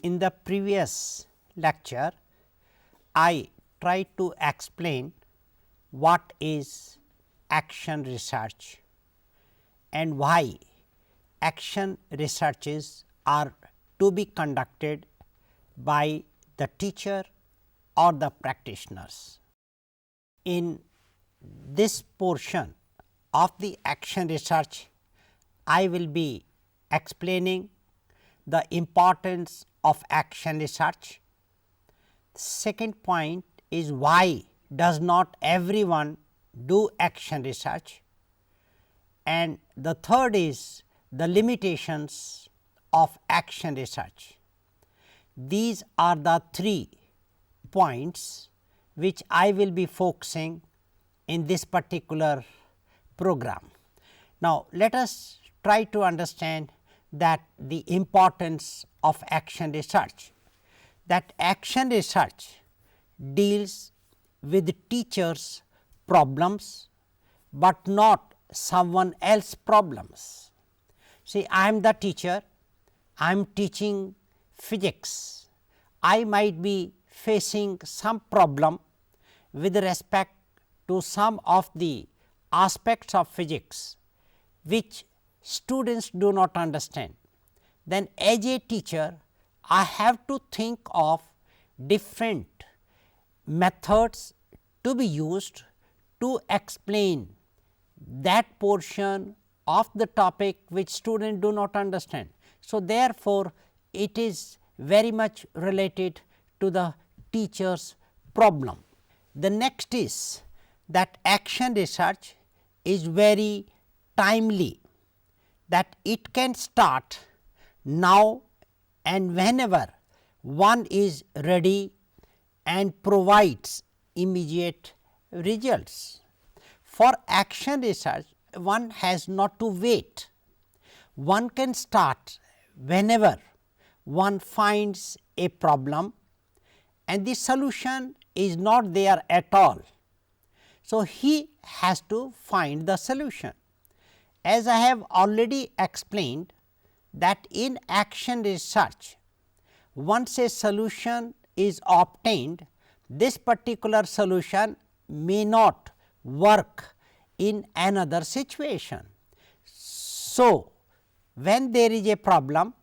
In the previous lecture, I tried to explain what is action research and why action researches are to be conducted by the teacher or the practitioners. In this portion of the action research, I will be explaining the importance of action research. Second point is why does not everyone do action research, and the third is the limitations of action research. These are the 3 points which I will be focusing in this particular program. Now, let us try to understand that the importance of action research, that action research deals with teachers' problems, but not someone else's problems. See, I am the teacher, I am teaching physics, I might be facing some problem with respect to some of the aspects of physics which students do not understand. Then as a teacher, I have to think of different methods to be used to explain that portion of the topic which students do not understand. So, therefore, it is very much related to the teacher's problem. The next is that action research is very timely, that it can start now and whenever one is ready and provides immediate results. For action research, one has not to wait, one can start whenever one finds a problem and the solution is not there at all. So, he has to find the solution. As I have already explained that in action research, once a solution is obtained, this particular solution may not work in another situation. So, when there is a problem,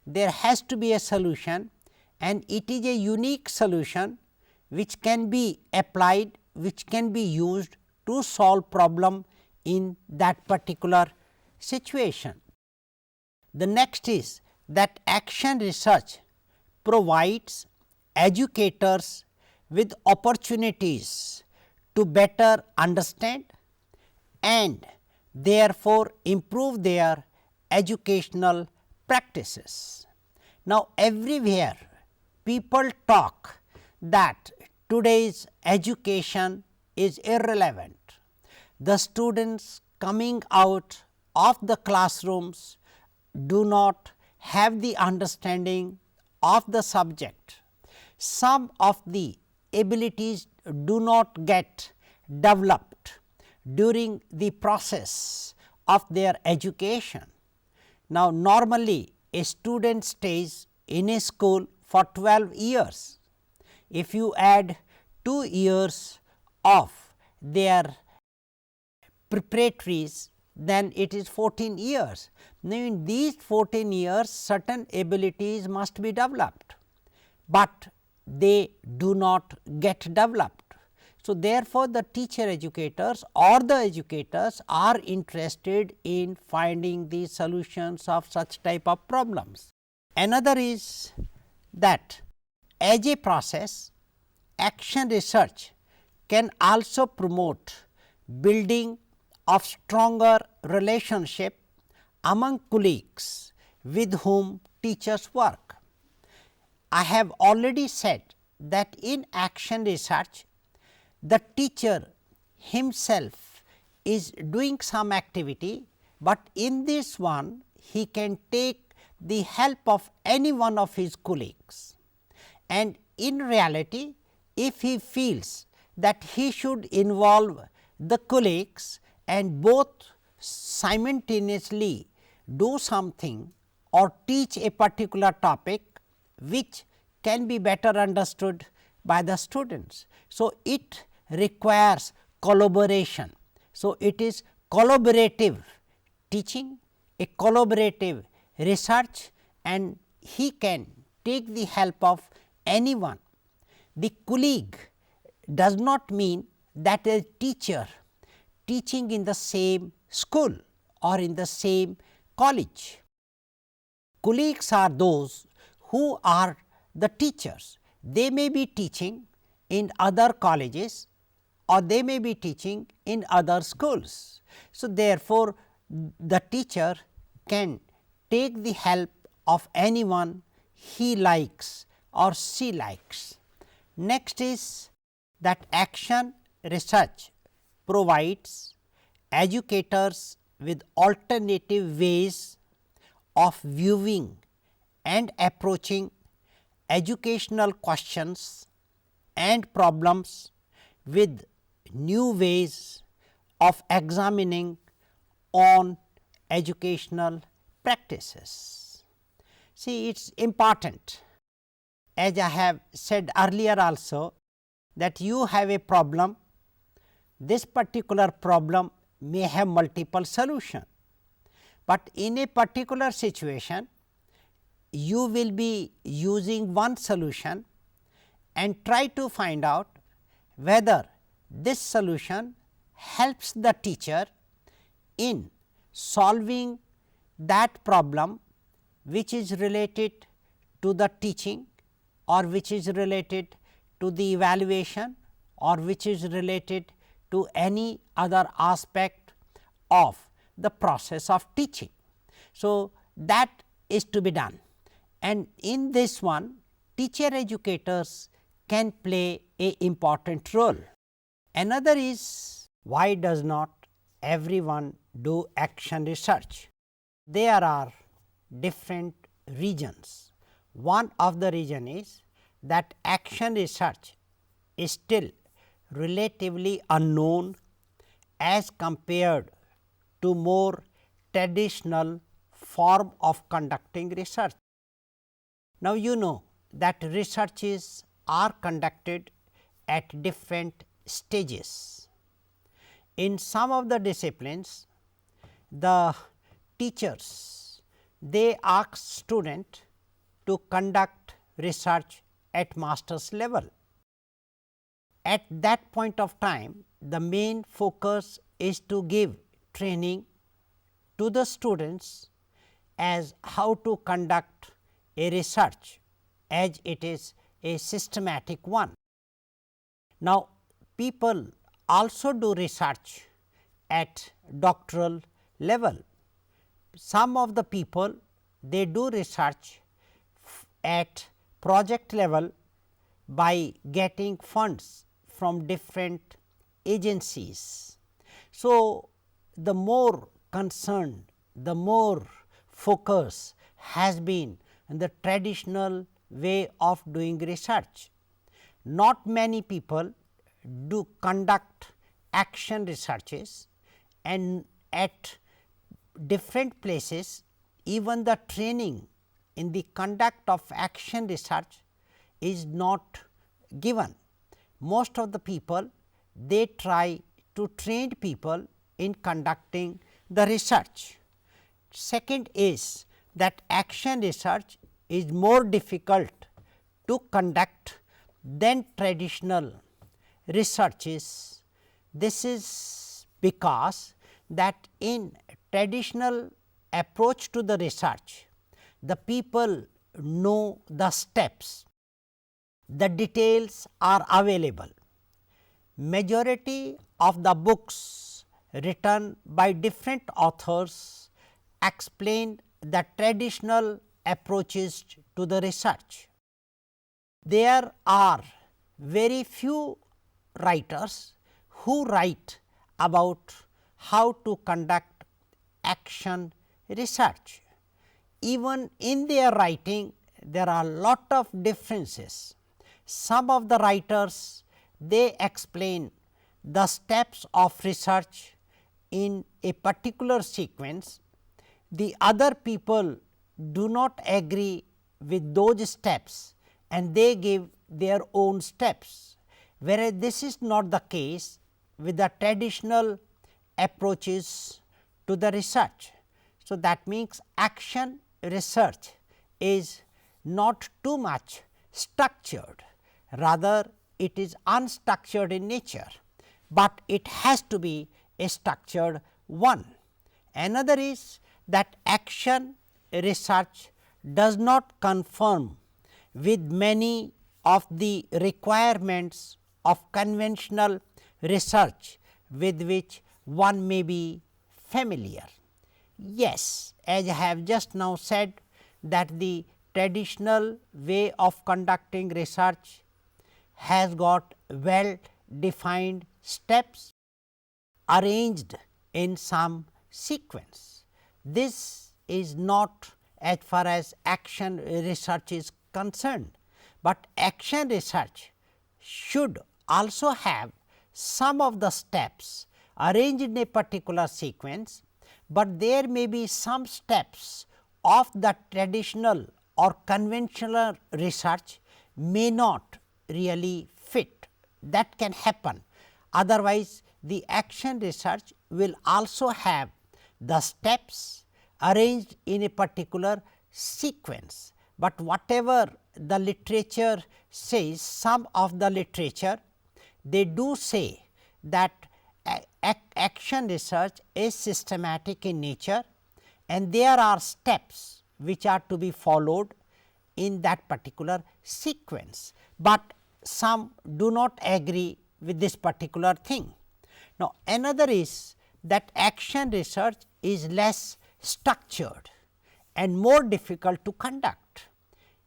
there has to be a solution, and it is a unique solution which can be applied, which can be used to solve problem in that particular situation. The next is that action research provides educators with opportunities to better understand and therefore improve their educational practices. Now, everywhere people talk that today's education is irrelevant. The students coming out of the classrooms do not have the understanding of the subject. Some of the abilities do not get developed during the process of their education. Now, normally a student stays in a school for 12 years. If you add 2 years of their preparatories, then it is 14 years. Now, in these 14 years certain abilities must be developed, but they do not get developed. So, therefore, the teacher educators or the educators are interested in finding the solutions of such type of problems. Another is that as a process, action research can also promote building of stronger relationship among colleagues with whom teachers work. I have already said that in action research, the teacher himself is doing some activity, but in this one he can take the help of any one of his colleagues. And in reality, if he feels that he should involve the colleagues and both simultaneously do something or teach a particular topic which can be better understood by the students. So, it requires collaboration. So, it is collaborative teaching, a collaborative research, and he can take the help of anyone. The colleague does not mean that a teacher teaching in the same school or in the same college. Colleagues are those who are the teachers. They may be teaching in other colleges or they may be teaching in other schools. So, therefore, the teacher can take the help of anyone he likes or she likes. Next is that action research provides educators with alternative ways of viewing and approaching educational questions and problems, with new ways of examining on educational practices. See, it is important, as I have said earlier also, that you have a problem. This particular problem may have multiple solutions, but in a particular situation you will be using one solution and try to find out whether this solution helps the teacher in solving that problem which is related to the teaching or which is related to the evaluation or which is related to any other aspect of the process of teaching. So, that is to be done, and in this one teacher educators can play a important role. Another is, why does not everyone do action research? There are different reasons. One of the reason is that action research is still relatively unknown as compared to more traditional form of conducting research. Now, you know that researches are conducted at different stages. In some of the disciplines, the teachers, they ask student to conduct research at master's level. At that point of time, the main focus is to give training to the students as how to conduct a research, as it is a systematic one. Now, people also do research at doctoral level. Some of the people, they do research at project level by getting funds from different agencies. So, the more concerned, the more focus has been in the traditional way of doing research. Not many people do conduct action researches, and at different places even the training in the conduct of action research is not given. Most of the people, they try to train people in conducting the research. Second is that action research is more difficult to conduct than traditional researches. This is because that in traditional approach to the research, the people know the steps, the details are available. Majority of the books written by different authors explain the traditional approaches to the research. There are very few writers who write about how to conduct action research. Even in their writing, there are lot of differences. Some of the writers, they explain the steps of research in a particular sequence. The other people do not agree with those steps and they give their own steps, whereas this is not the case with the traditional approaches to the research. So, that means action research is not too much structured, rather it is unstructured in nature, but it has to be a structured one. Another is that action research does not conform with many of the requirements of conventional research with which one may be familiar. Yes, as I have just now said that the traditional way of conducting research has got well defined steps arranged in some sequence. This is not as far as action research is concerned, but action research should also have some of the steps arranged in a particular sequence, but there may be some steps of the traditional or conventional research may not really fit. That can happen. Otherwise, the action research will also have the steps arranged in a particular sequence, but whatever the literature says, some of the literature they do say that action research is systematic in nature and there are steps which are to be followed in that particular sequence, but some do not agree with this particular thing. Now, another is that action research is less structured and more difficult to conduct.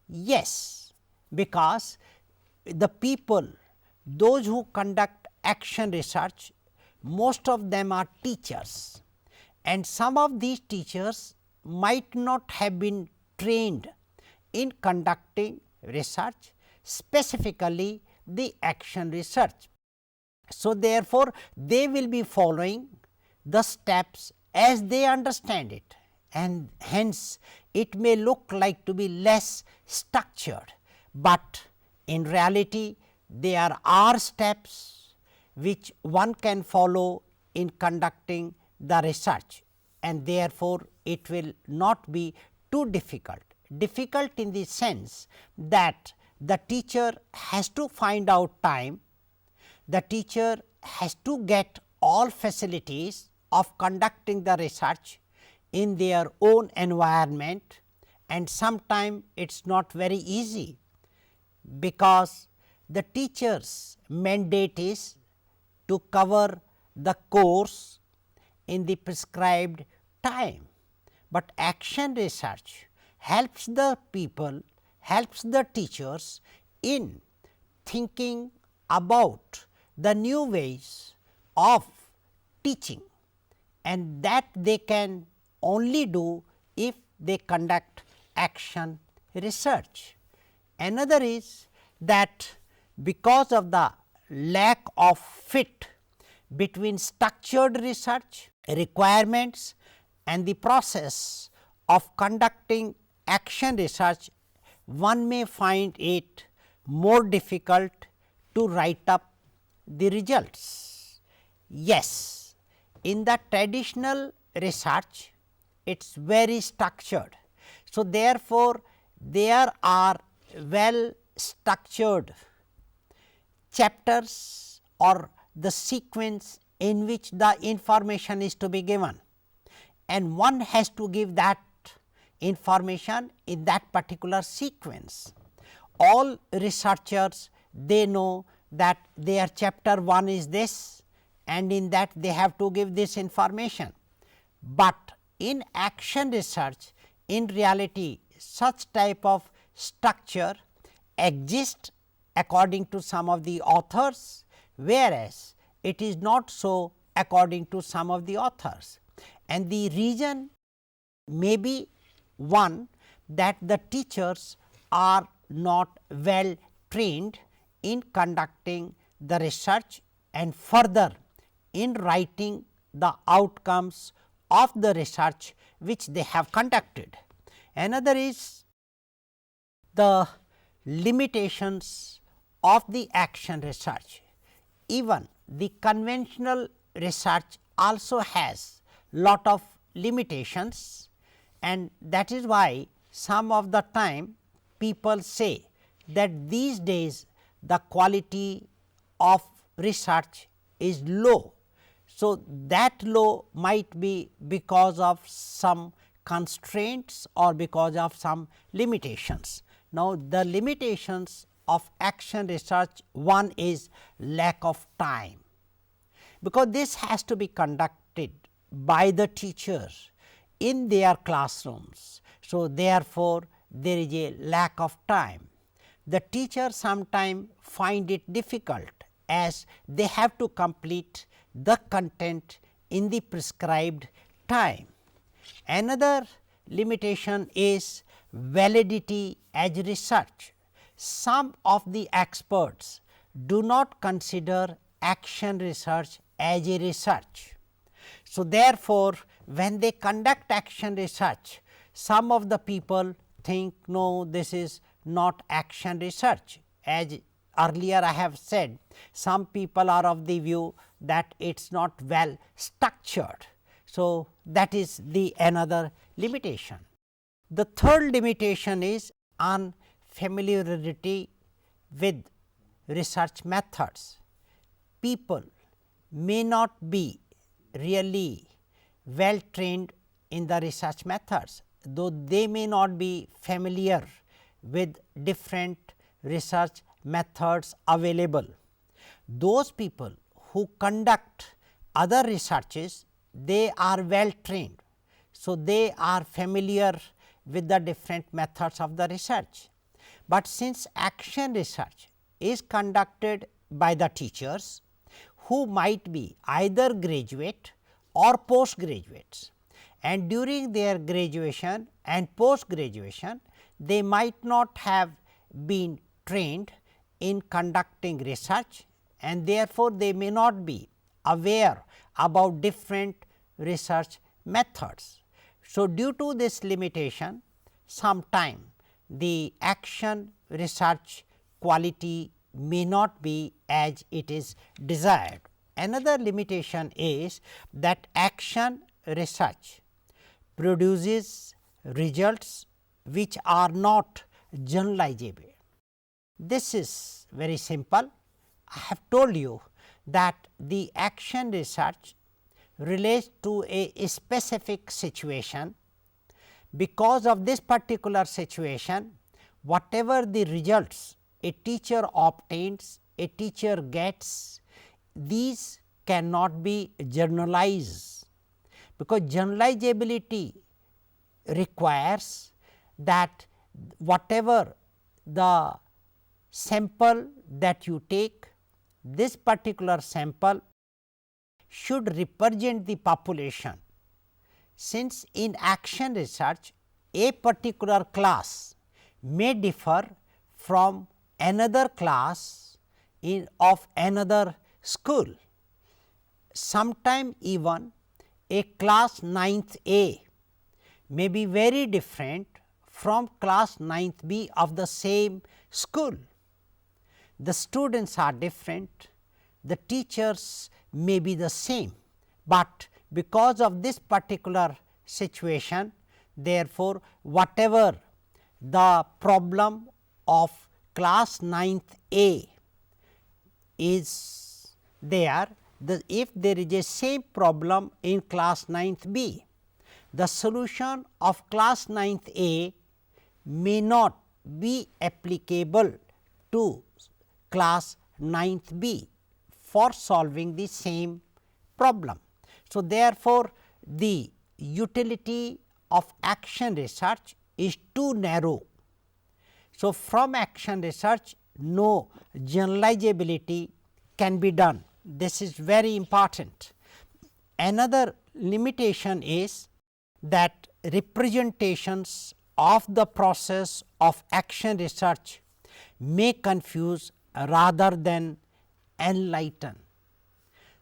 Yes, because the people, those who conduct action research, most of them are teachers, and some of these teachers might not have been trained in conducting research, specifically the action research. So, therefore, they will be following the steps as they understand it, and hence it may look like to be less structured, but in reality there are steps which one can follow in conducting the research, and therefore, it will not be too difficult. Difficult in the sense that the teacher has to find out time, the teacher has to get all facilities of conducting the research in their own environment, and sometimes it is not very easy, because the teacher's mandate is to cover the course in the prescribed time, but action research helps the people, helps the teachers in thinking about the new ways of teaching, and that they can only do if they conduct action research. Another is that because of the lack of fit between structured research requirements and the process of conducting action research, one may find it more difficult to write up the results. Yes, in the traditional research it is very structured. So, therefore, there are well structured chapters or the sequence in which the information is to be given, and one has to give that information in that particular sequence. All researchers, they know that their chapter 1 is this, and in that they have to give this information, but in action research, in reality such type of structure exists according to some of the authors, whereas it is not so according to some of the authors, and the reason may be one, that the teachers are not well trained in conducting the research and further in writing the outcomes of the research which they have conducted. Another is the limitations of the action research. Even the conventional research also has lot of limitations, and that is why some of the time people say that these days the quality of research is low. So, that low might be because of some constraints or because of some limitations. Now, the limitations of action research, one is lack of time, because this has to be conducted by the teachers in their classrooms. So, therefore, there is a lack of time. The teacher sometimes find it difficult, as they have to complete the content in the prescribed time. Another limitation is validity as research. Some of the experts do not consider action research as a research. So, therefore, when they conduct action research, some of the people think, no, this is not action research. As earlier I have said, some people are of the view that it is not well structured. So, that is the another limitation. The third limitation is unfamiliarity with research methods. People may not be really well trained in the research methods, though they may not be familiar with different research methods available. Those people who conduct other researches, they are well trained. So, they are familiar with the different methods of the research. But since action research is conducted by the teachers who might be either graduate or post graduates, and during their graduation and post graduation they might not have been trained in conducting research, and therefore, they may not be aware about different research methods. So, due to this limitation, sometime the action research quality may not be as it is desired. Another limitation is that action research produces results which are not generalizable. This is very simple. I have told you that the action research relates to a specific situation. Because of this particular situation, whatever the results a teacher obtains, a teacher gets, these cannot be generalized, because generalizability requires that whatever the sample that you take, this particular sample should represent the population. Since in action research a particular class may differ from another class of another school, sometime even a class 9th A may be very different from class 9th B of the same school. The students are different, the teachers may be the same, but because of this particular situation, therefore, whatever the problem of class 9th A is there, if there is a same problem in class 9th B, the solution of class 9th A may not be applicable to class 9th B for solving the same problem. So, therefore, the utility of action research is too narrow. So, from action research no generalizability can be done. This is very important. Another limitation is that representations of the process of action research may confuse rather than enlighten.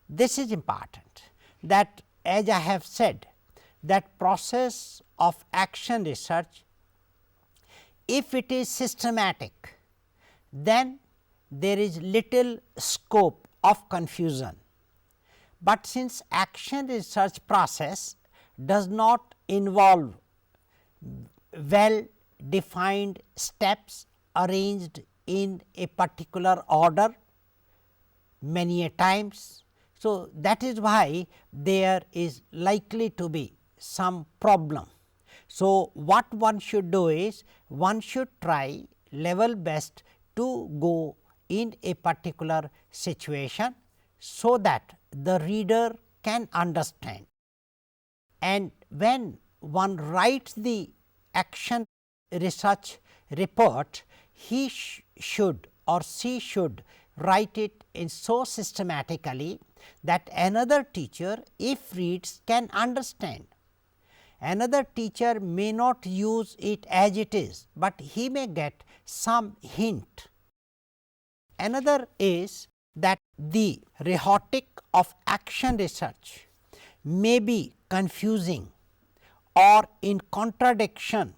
This is important, that as I have said, that process of action research if it is systematic, then there is little scope of confusion. But since action research process does not involve well defined steps arranged in a particular order many a times. So, that is why there is likely to be some problem. So, what one should do is one should try level best to go in a particular situation, so that the reader can understand. And when one writes the action research report, he should or she should write it in so systematically that another teacher, if reads, can understand. Another teacher may not use it as it is, but he may get some hint. Another is that the rhetoric of action research may be confusing or in contradiction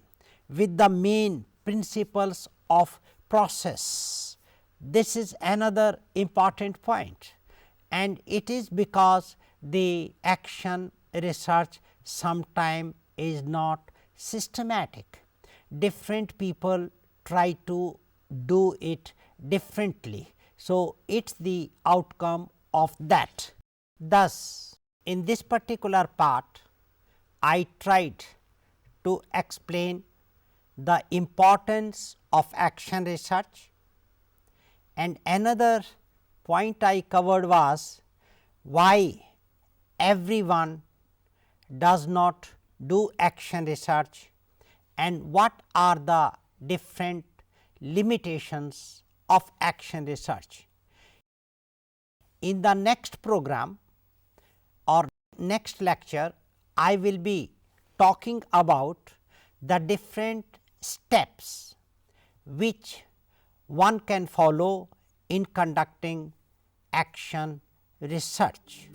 with the main principles of process. This is another important point, and it is because the action research sometimes is not systematic. Different people try to do it differently. So, it is the outcome of that. Thus, in this particular part, I tried to explain the importance of action research, and another point I covered was why everyone does not do action research and what are the different limitations of action research. In the next program or next lecture, I will be talking about the different steps which one can follow in conducting action research.